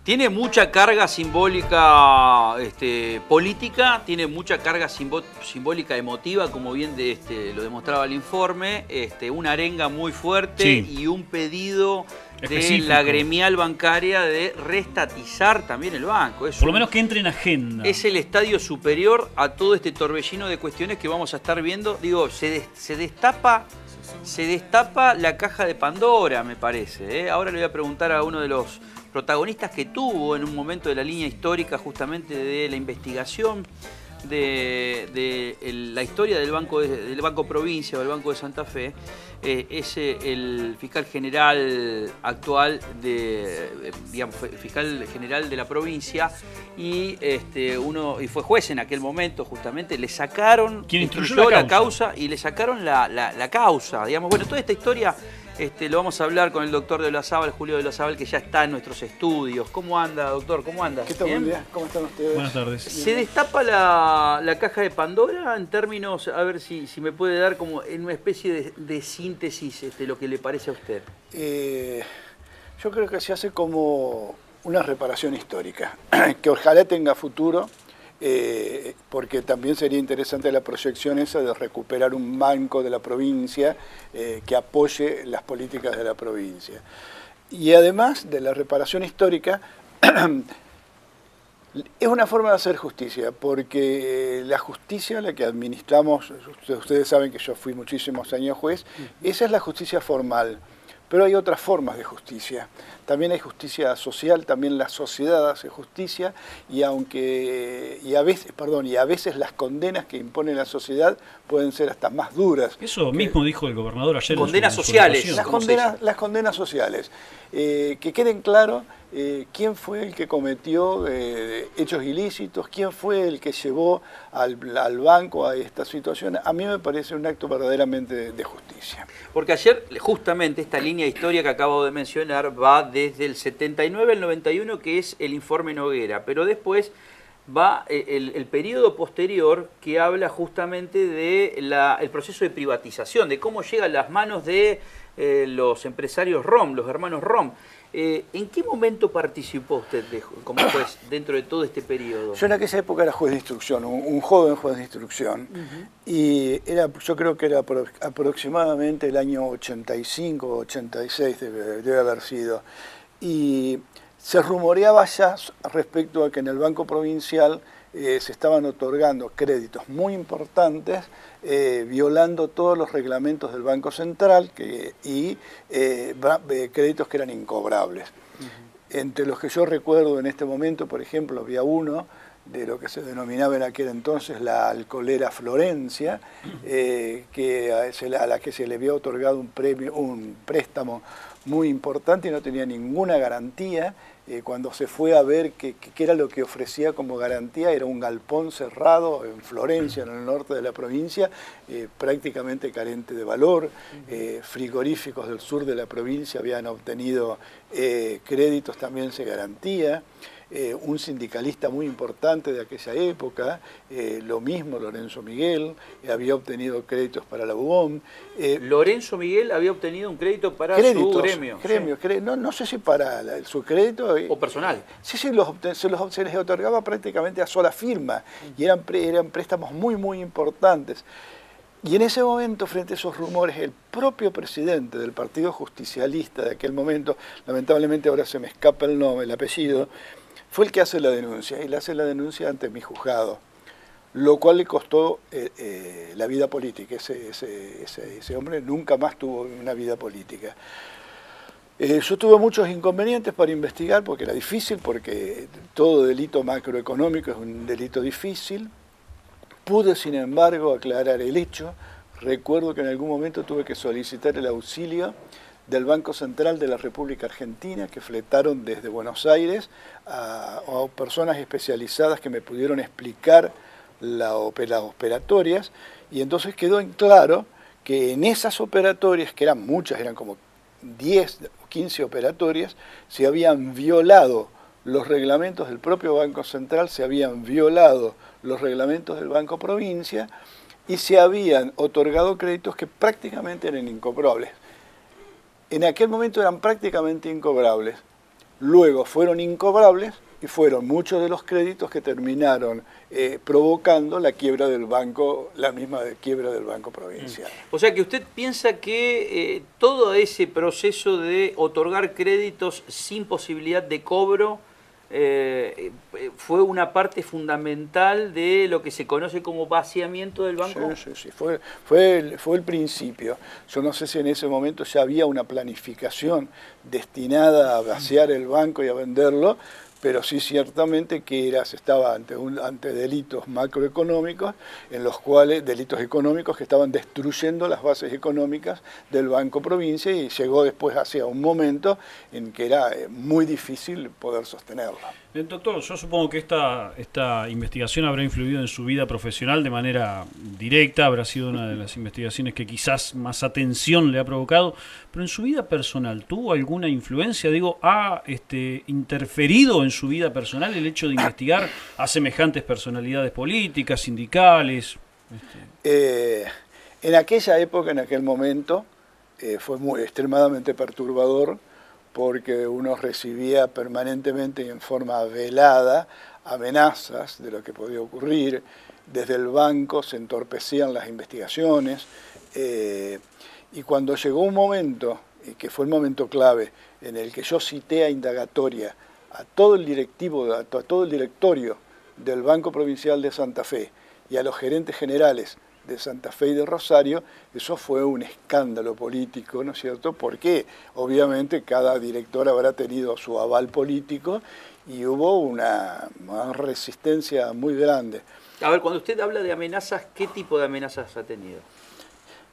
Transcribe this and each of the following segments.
Tiene mucha carga simbólica política, tiene mucha carga simbólica emotiva, como bien lo demostraba el informe, una arenga muy fuerte Sí. y un pedido de Específico. la gremial bancaria de reestatizar también el banco. Por lo menos que entre en agenda. Es el estadio superior a todo este torbellino de cuestiones que vamos a estar viendo. Digo, se destapa la caja de Pandora, me parece, ¿eh? Ahora le voy a preguntar a uno de los protagonistas que tuvo en un momento de la línea histórica justamente de la investigación de la historia del Banco Provincia o del Banco de Santa Fe, es el fiscal general actual fiscal general de la provincia y fue juez en aquel momento justamente. Le sacaron, ¿Quién instruyó la causa? Y le sacaron la causa, digamos. Bueno, toda esta historia lo vamos a hablar con el doctor de Olazábal, Julio de Olazábal, que ya está en nuestros estudios. ¿Cómo anda, doctor? ¿Cómo anda? ¿Qué tal? Buen día. ¿Cómo están ustedes? Buenas tardes. ¿Se destapa la caja de Pandora en términos, a ver si me puede dar como en una especie de síntesis lo que le parece a usted? Yo creo que se hace como una reparación histórica, que ojalá tenga futuro, porque también sería interesante la proyección esa de recuperar un banco de la provincia que apoye las políticas de la provincia. Y además de la reparación histórica, es una forma de hacer justicia, porque la justicia, la que administramos, ustedes saben que yo fui muchísimos años juez, esa es la justicia formal. Pero hay otras formas de justicia. También hay justicia social, también la sociedad hace justicia, y a veces las condenas que impone la sociedad pueden ser hasta más duras. Eso mismo dijo el gobernador ayer. Condenas sociales. Las condenas sociales. Que queden claros quién fue el que cometió hechos ilícitos, quién fue el que llevó al banco a esta situación. A mí me parece un acto verdaderamente de justicia. Porque ayer, justamente, esta línea de historia que acabo de mencionar va desde el 79 al 91, que es el informe Noguera, pero después va el periodo posterior que habla justamente del proceso de privatización, de cómo llega a las manos de los empresarios ROM, los hermanos ROM. ¿En qué momento participó usted como juez dentro de todo este periodo? Yo en aquella época era juez de instrucción, un joven juez de instrucción, y yo creo que era aproximadamente el año 85 o 86 debe haber sido. Y se rumoreaba ya respecto a que en el Banco Provincial se estaban otorgando créditos muy importantes, violando todos los reglamentos del Banco Central y créditos que eran incobrables. Entre los que yo recuerdo en este momento, por ejemplo, había uno de lo que se denominaba en aquel entonces la alcoholera Florencia, a la que se le había otorgado un préstamo muy importante y no tenía ninguna garantía. Cuando se fue a ver qué era lo que ofrecía como garantía, era un galpón cerrado en Florencia, en el norte de la provincia, prácticamente carente de valor. Frigoríficos del sur de la provincia habían obtenido créditos también sin garantía. Un sindicalista muy importante de aquella época, lo mismo Lorenzo Miguel, había obtenido créditos para la UOM. Lorenzo Miguel había obtenido un crédito para su gremio. No sé si para su crédito. O personal. Sí, se les otorgaba prácticamente a sola firma, y eran préstamos muy, muy importantes. Y en ese momento, frente a esos rumores, el propio presidente del Partido Justicialista de aquel momento, lamentablemente ahora se me escapa el nombre, el apellido, fue el que hace la denuncia, y le hace la denuncia ante mi juzgado, lo cual le costó la vida política. Ese hombre nunca más tuvo una vida política. Yo tuve muchos inconvenientes para investigar porque era difícil, porque todo delito macroeconómico es un delito difícil. Pude, sin embargo, aclarar el hecho. Recuerdo que en algún momento tuve que solicitar el auxilio del Banco Central de la República Argentina, que fletaron desde Buenos Aires a personas especializadas que me pudieron explicar las operatorias, y entonces quedó en claro que en esas operatorias, que eran muchas, eran como 10 o 15 operatorias, se habían violado los reglamentos del propio Banco Central, se habían violado los reglamentos del Banco Provincia y se habían otorgado créditos que prácticamente eran incobrables. En aquel momento eran prácticamente incobrables, luego fueron incobrables y fueron muchos de los créditos que terminaron provocando la quiebra del banco, la misma quiebra del Banco Provincial. O sea que usted piensa que todo ese proceso de otorgar créditos sin posibilidad de cobro fue una parte fundamental de lo que se conoce como vaciamiento del banco. Sí, fue el principio. Yo no sé si en ese momento ya había una planificación destinada a vaciar el banco y a venderlo, pero sí ciertamente que se estaba ante delitos macroeconómicos, en los cuales, delitos económicos que estaban destruyendo las bases económicas del Banco Provincia, y llegó después hacia un momento en que era muy difícil poder sostenerlo. Doctor, yo supongo que esta investigación habrá influido en su vida profesional de manera directa, habrá sido una de las investigaciones que quizás más atención le ha provocado, pero en su vida personal, ¿tuvo alguna influencia? Digo, ¿ha interferido en su vida personal el hecho de investigar a semejantes personalidades políticas, sindicales? En aquella época, en aquel momento, fue extremadamente perturbador, porque uno recibía permanentemente y en forma velada amenazas de lo que podía ocurrir. Desde el banco se entorpecían las investigaciones, y cuando llegó un momento, que fue el momento clave, en el que yo cité a indagatoria a todo el directorio del Banco Provincial de Santa Fe y a los gerentes generales de Santa Fe y de Rosario, eso fue un escándalo político, ¿no es cierto? Porque obviamente cada director habrá tenido su aval político y hubo una resistencia muy grande. A ver, cuando usted habla de amenazas, ¿qué tipo de amenazas ha tenido?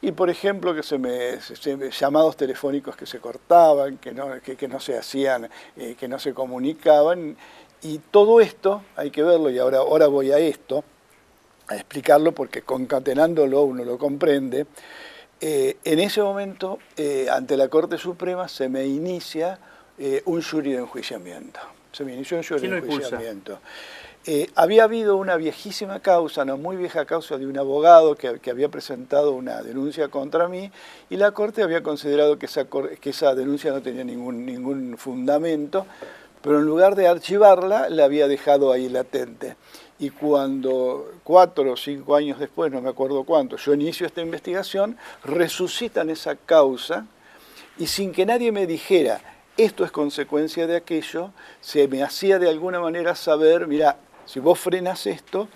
Y por ejemplo, llamados telefónicos que se cortaban, que no se hacían, que no se comunicaban, y todo esto hay que verlo, y ahora voy a esto, a explicarlo, porque concatenándolo uno lo comprende. En ese momento, ante la Corte Suprema, se me inicia un jury de enjuiciamiento. Había habido una viejísima causa, no muy vieja causa, de un abogado que había presentado una denuncia contra mí, y la Corte había considerado que esa denuncia no tenía ningún fundamento, pero en lugar de archivarla, la había dejado ahí latente. Y cuando 4 o 5 años después, no me acuerdo cuánto, yo inicio esta investigación, resucitan esa causa, y sin que nadie me dijera, esto es consecuencia de aquello, se me hacía de alguna manera saber, mira, si vos frenas esto,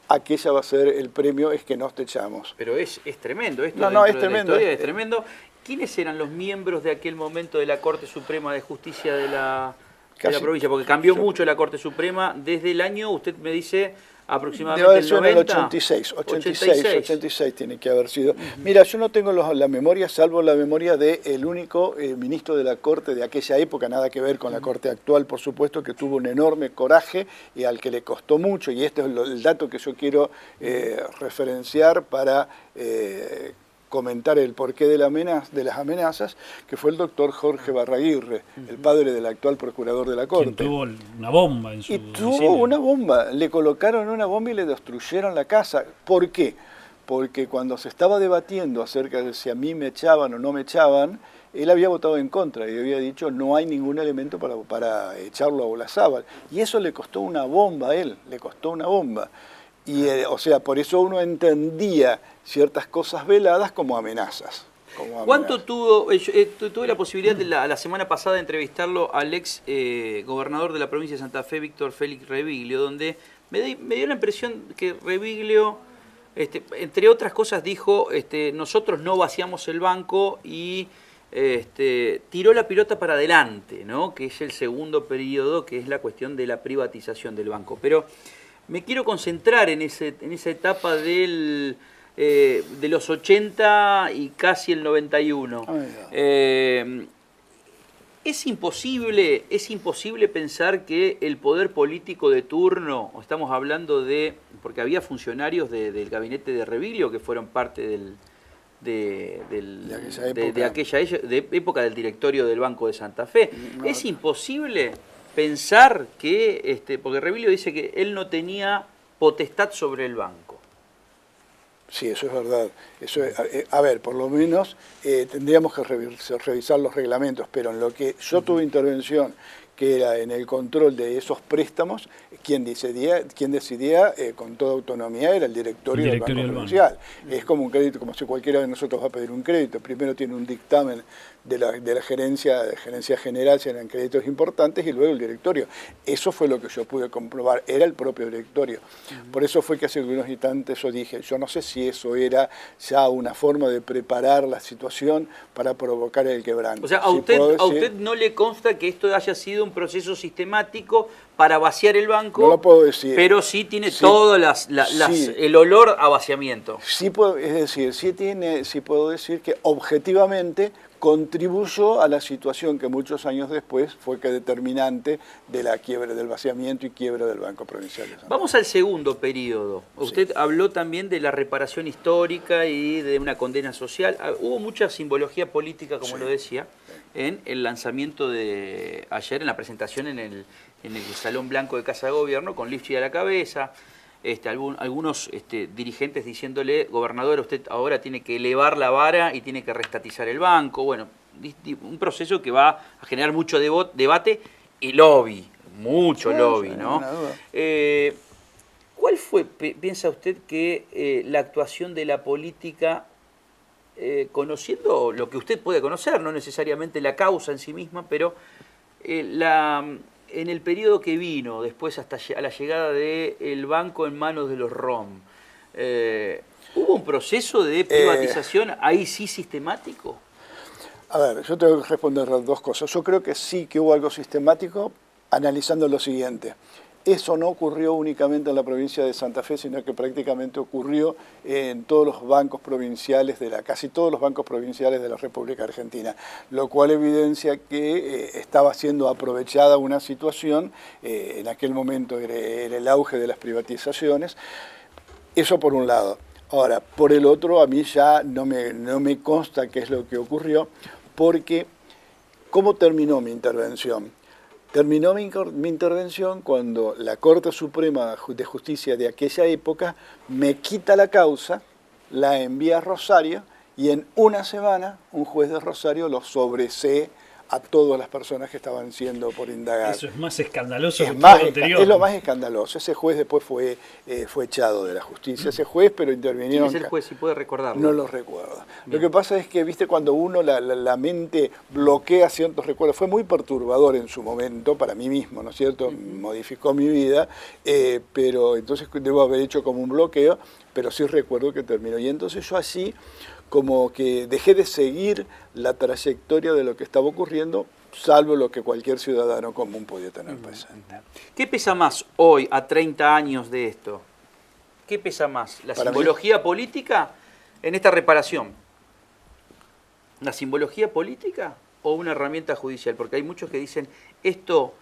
aquella va a ser el premio, es que nos te echamos. Pero es tremendo esto. No, es tremendo. Es tremendo. ¿Quiénes eran los miembros de aquel momento de la Corte Suprema de Justicia de la provincia? Porque cambió mucho la Corte Suprema desde el año, usted me dice, aproximadamente el 90. En el 86 tiene que haber sido. Mira, yo no tengo la memoria, salvo la memoria del único ministro de la Corte de aquella época, nada que ver con la Corte actual, por supuesto, que tuvo un enorme coraje y al que le costó mucho, y este es el dato que yo quiero referenciar para comentar el porqué de las amenazas, que fue el doctor Jorge Barraguirre, el padre del actual procurador de la Corte. Quien tuvo una bomba en su domicilio. Tuvo una bomba, le colocaron una bomba y le destruyeron la casa. ¿Por qué? Porque cuando se estaba debatiendo acerca de si a mí me echaban o no me echaban, él había votado en contra y había dicho no hay ningún elemento para echarlo a Olazábal. Y eso le costó una bomba a él, le costó una bomba. Y, o sea, por eso uno entendía ciertas cosas veladas como amenazas. ¿Cuánto tuvo? Tuve la posibilidad la semana pasada de entrevistarlo al ex gobernador de la provincia de Santa Fe, Víctor Félix Reviglio, donde me dio la impresión que Reviglio, entre otras cosas, dijo, nosotros no vaciamos el banco y tiró la pelota para adelante, ¿no? Que es el segundo periodo, que es la cuestión de la privatización del banco. Pero me quiero concentrar en esa etapa de los 80 y casi el 91. Es imposible pensar que el poder político de turno, estamos hablando porque había funcionarios del gabinete de Reviglio que fueron parte de aquella época del directorio del Banco de Santa Fe. Es imposible pensar que, porque Reviglio dice que él no tenía potestad sobre el banco. Sí, eso es verdad. Eso a ver, por lo menos tendríamos que revisar los reglamentos, pero en lo que yo tuve intervención, que era en el control de esos préstamos, quien decidía con toda autonomía era el directorio del Banco Provincial. Es como un crédito, como si cualquiera de nosotros va a pedir un crédito. Primero tiene un dictamen de la gerencia general, si eran créditos importantes, y luego el directorio. Eso fue lo que yo pude comprobar, era el propio directorio. Por eso fue que hace unos instantes yo dije, yo no sé si eso era ya una forma de preparar la situación para provocar el quebranto. O sea, a usted no le consta que esto haya sido un proceso sistemático para vaciar el banco, no lo puedo decir, pero sí tiene todo el olor a vaciamiento. Sí puedo, es decir, sí puedo decir que objetivamente contribuyó a la situación que muchos años después fue determinante de la quiebra, del vaciamiento y quiebra del Banco Provincial de Santa Fe. Vamos al segundo periodo. Usted habló también de la reparación histórica y de una condena social. Hubo mucha simbología política, como lo decía, en el lanzamiento de ayer, en la presentación en el Salón Blanco de Casa de Gobierno, con Lifchitz a la cabeza. Algunos dirigentes diciéndole, gobernador, usted ahora tiene que elevar la vara y tiene que reestatizar el banco. Bueno, un proceso que va a generar mucho debate y lobby, mucho lobby, ¿no? ¿Cuál fue, piensa usted, que la actuación de la política, conociendo lo que usted puede conocer, no necesariamente la causa en sí misma, pero en el periodo que vino, después hasta a la llegada del banco en manos de los ROM, ¿hubo un proceso de privatización ahí sí sistemático? A ver, yo tengo que responder dos cosas. Yo creo que sí que hubo algo sistemático, analizando lo siguiente. Eso no ocurrió únicamente en la provincia de Santa Fe, sino que prácticamente ocurrió en todos los bancos provinciales, casi todos los bancos provinciales de la República Argentina, lo cual evidencia que estaba siendo aprovechada una situación, en aquel momento era el auge de las privatizaciones, eso por un lado. Ahora, por el otro, a mí ya no me consta qué es lo que ocurrió, porque ¿cómo terminó mi intervención? Terminó mi intervención cuando la Corte Suprema de Justicia de aquella época me quita la causa, la envía a Rosario y en una semana un juez de Rosario lo sobresee a todas las personas que estaban siendo por indagar. Eso es más escandaloso que todo lo anterior. Es lo más escandaloso. Ese juez después fue echado de la justicia, ese juez, pero intervinieron... ¿Quién es el juez? Si puede recordarlo. No lo recuerdo. Bien. Lo que pasa es que, viste, cuando uno la mente bloquea ciertos recuerdos, fue muy perturbador en su momento para mí mismo, ¿no es cierto? Modificó mi vida, pero entonces debo haber hecho como un bloqueo, pero sí recuerdo que terminó. Y entonces yo así, como que dejé de seguir la trayectoria de lo que estaba ocurriendo, salvo lo que cualquier ciudadano común podía tener presente. ¿Qué pesa más hoy, a 30 años de esto? ¿Qué pesa más? ¿La simbología política en esta reparación? ¿La simbología política o una herramienta judicial? Porque hay muchos que dicen, esto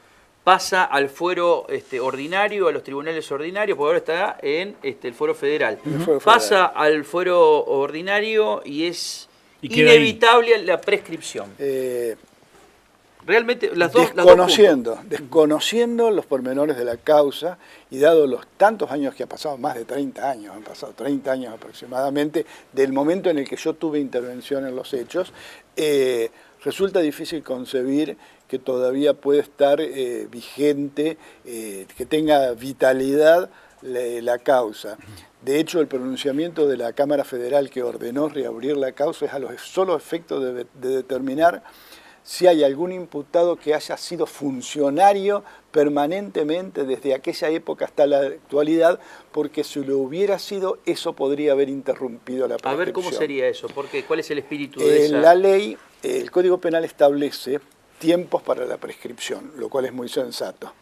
pasa al fuero ordinario, a los tribunales ordinarios, porque ahora está en el fuero federal. Pasa al fuero ordinario y es inevitable la prescripción. Realmente las dos desconociendo los pormenores de la causa y dado los tantos años que ha pasado, más de 30 años, han pasado 30 años aproximadamente, del momento en el que yo tuve intervención en los hechos, resulta difícil concebir que todavía puede estar vigente, que tenga vitalidad la causa. De hecho, el pronunciamiento de la Cámara Federal que ordenó reabrir la causa es a los solos efectos de determinar si hay algún imputado que haya sido funcionario permanentemente desde aquella época hasta la actualidad, porque si lo hubiera sido, eso podría haber interrumpido la prescripción. A ver, ¿cómo sería eso? Porque, ¿cuál es el espíritu de esa? La ley, el Código Penal establece tiempos para la prescripción, lo cual es muy sensato.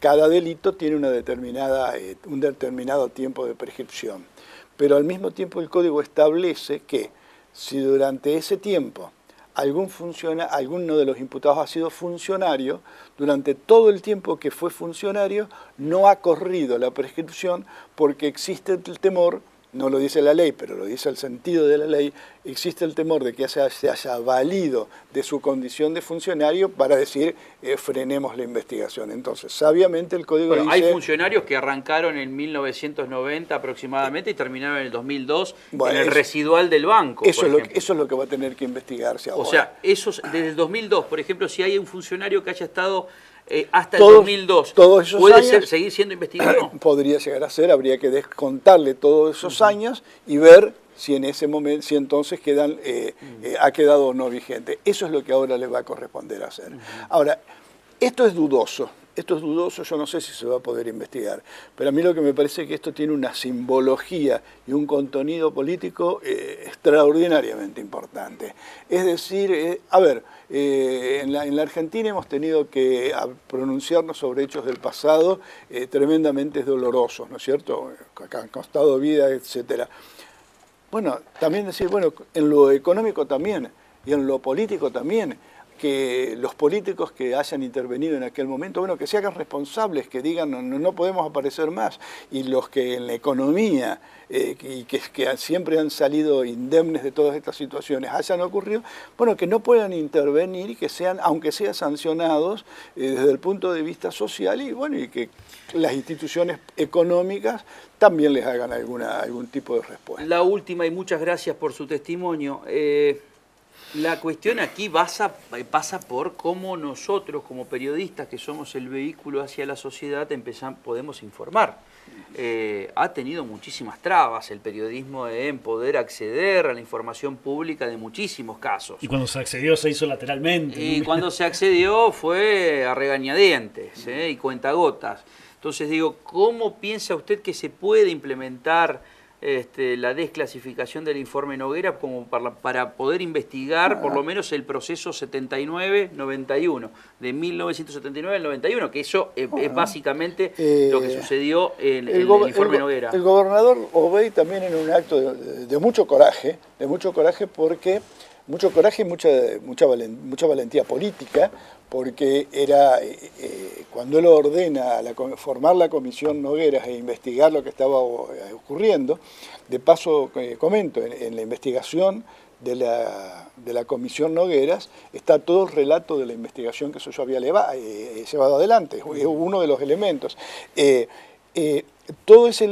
Cada delito tiene un determinado tiempo de prescripción, pero al mismo tiempo el Código establece que si durante ese tiempo alguno de los imputados ha sido funcionario, durante todo el tiempo que fue funcionario no ha corrido la prescripción porque existe el temor no lo dice la ley, pero lo dice el sentido de la ley, existe el temor de que se haya valido de su condición de funcionario para decir frenemos la investigación. Entonces, sabiamente el Código dice... Hay funcionarios que arrancaron en 1990 aproximadamente y terminaron en el 2002 en el residual del banco. Eso es lo que va a tener que investigarse ahora. O sea, desde el 2002, por ejemplo, si hay un funcionario que haya estado... hasta el 2002, todos esos ¿puede años, seguir siendo investigado? Podría llegar a ser, habría que descontarle todos esos años y ver si en ese momento, si entonces ha quedado o no vigente. Eso es lo que ahora le va a corresponder hacer. Ahora, esto es dudoso, yo no sé si se va a poder investigar, pero a mí lo que me parece es que esto tiene una simbología y un contenido político extraordinariamente importante. Es decir, en la Argentina hemos tenido que pronunciarnos sobre hechos del pasado tremendamente dolorosos, ¿no es cierto? Que han costado vida, etcétera. Bueno, también decir, bueno, en lo económico también y en lo político también, que los políticos que hayan intervenido en aquel momento, bueno, que se hagan responsables, que digan no podemos aparecer más, y los que en la economía y que siempre han salido indemnes de todas estas situaciones hayan ocurrido, bueno, que no puedan intervenir y que sean, aunque sean sancionados desde el punto de vista social y bueno, y que las instituciones económicas también les hagan algún tipo de respuesta. La última, y muchas gracias por su testimonio. La cuestión aquí pasa por cómo nosotros, como periodistas, que somos el vehículo hacia la sociedad, podemos informar. Ha tenido muchísimas trabas el periodismo en poder acceder a la información pública de muchísimos casos. Y cuando se accedió se hizo lateralmente. Y cuando se accedió fue a regañadientes y cuentagotas. Entonces digo, ¿cómo piensa usted que se puede implementar la desclasificación del informe Noguera como para poder investigar por lo menos el proceso 79-91, de 1979 al 91, que eso es básicamente lo que sucedió en el informe Noguera? El gobernador Obey también en un acto de mucho coraje porque mucho coraje y mucha valentía política, porque era cuando él ordena formar la comisión Nogueras e investigar lo que estaba ocurriendo. De paso, comento, en la investigación de la comisión Nogueras está todo el relato de la investigación que yo había llevado adelante, es uno de los elementos. Todo ese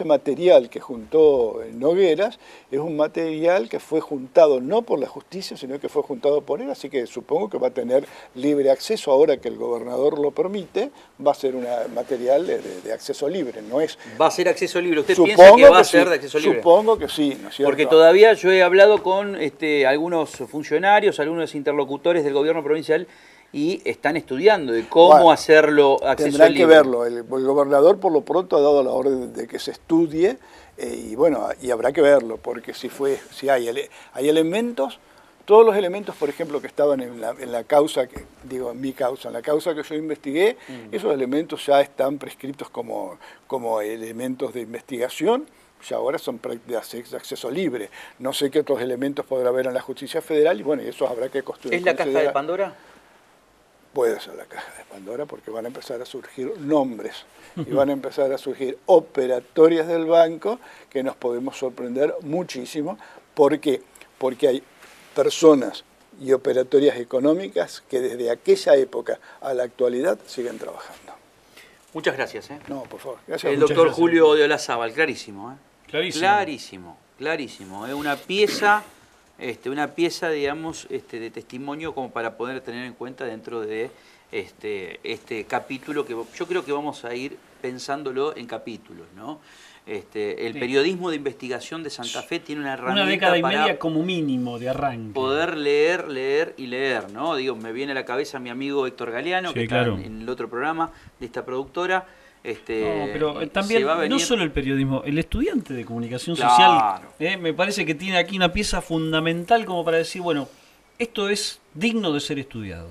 material que juntó Nogueras es un material que fue juntado no por la justicia, sino que fue juntado por él, así que supongo que va a tener libre acceso ahora que el gobernador lo permite, va a ser un material de acceso libre, no es... ¿Va a ser acceso libre? ¿Usted piensa que va a ser de acceso libre? Supongo que sí, ¿no es cierto? Porque todavía yo he hablado con algunos funcionarios, algunos interlocutores del gobierno provincial, y están estudiando de cómo hacerlo acceso libre. Tendrán que verlo. El gobernador por lo pronto ha dado la orden de que se estudie y bueno, y habrá que verlo, porque si hay elementos, todos los elementos, por ejemplo, que estaban en la causa, en mi causa, en la causa que yo investigué, esos elementos ya están prescritos como elementos de investigación, ya ahora son de acceso libre. No sé qué otros elementos podrá haber en la justicia federal y bueno, eso habrá que construir. ¿Es la caja de Pandora? Puede ser la caja de Pandora porque van a empezar a surgir nombres y van a empezar a surgir operatorias del banco que nos podemos sorprender muchísimo. ¿Por qué? Porque hay personas y operatorias económicas que desde aquella época a la actualidad siguen trabajando. Muchas gracias. No, por favor. Gracias. El doctor Julio de Olazábal, clarísimo. Clarísimo. Clarísimo. Es una pieza... digamos, de testimonio como para poder tener en cuenta dentro de este capítulo que yo creo que vamos a ir pensándolo en capítulos, ¿no? El periodismo de investigación de Santa Fe tiene una herramienta una década y media como mínimo de arranque. Poder leer y leer, ¿no? Digo, me viene a la cabeza mi amigo Héctor Galeano, que está en el otro programa de esta productora. Pero también no solo el periodismo, el estudiante de comunicación social me parece que tiene aquí una pieza fundamental como para decir, bueno, esto es digno de ser estudiado.